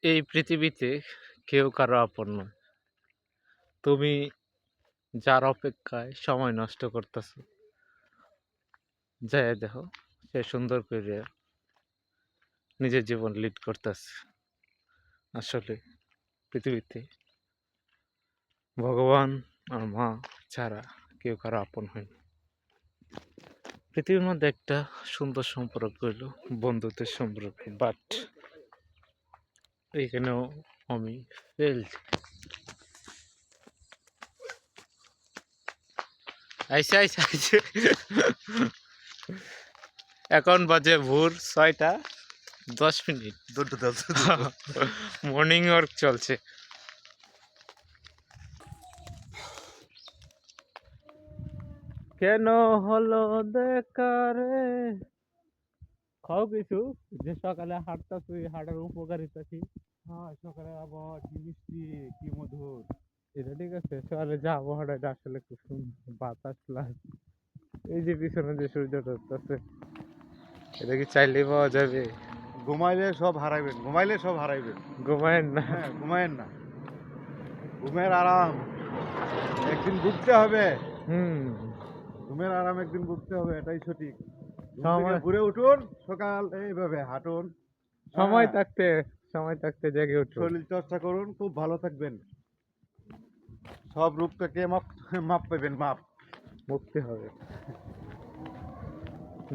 এই পৃথিবীতে কেউ কারো আপন নয়। তুমি যার অপেক্ষায় সময় নষ্ট করতেছো, যাইয়া দেখো সে সুন্দর করে নিজের জীবন লিড করতেছে। আসলে পৃথিবীতে ভগবান আর মা ছাড়া কেউ কারো আপন হয় না। পৃথিবীর মধ্যে একটা সুন্দর সম্পর্ক হইল বন্ধুত্বের সম্পর্ক, বাট এখানেও আমি ফেল। আইসে আইসে আইসে এখন বাজে ভোর 6টা 10 মিনিট। মর্নিং ওয়ার্ক চলছে। কেন হলো দেখা রে? খাও কিছু, যে সকালে হাঁটতাছি, হাঁটার উপকারিতা কি? হ্যাঁ, সকালে আবহাওয়া কি মিষ্টি, কি মধুর। এটা ঠিক আছে, সকালে যে আবহাওয়াটা এটা আসলে খুব সুন্দর, বাতাস প্লাস এই যে পিছনে যে সূর্যটা উঠতেছে, এটা কি চাইলেই পাওয়া যাবে? ঘুমাইলে সব হারাইবেন, ঘুমাইলে সব হারাইবেন। ঘুমায়েন না। হ্যাঁ, ঘুমায়েন না, ঘুমের আরাম একদিন ভুগতে হবে। হুম। ঘুমের আরাম একদিন ভুগতে হবে, এটাই সঠিক। ঘুম থেকে সময় ঘুরে উঠুন, সকাল এইভাবে হাঁটুন। সময় হ্যাঁ, থাকতে সময় থাকতে জেগে উঠুন। শরীর চর্চা করুন, খুব ভালো থাকবেন। সব রূপ থেকে মাপ মাপ পাবেন, মাপ। মুক্তি হবে।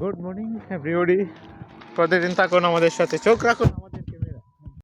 Good morning everybody. প্রতিদিন থাকুন আমাদের সাথে, চোখ রাখুন।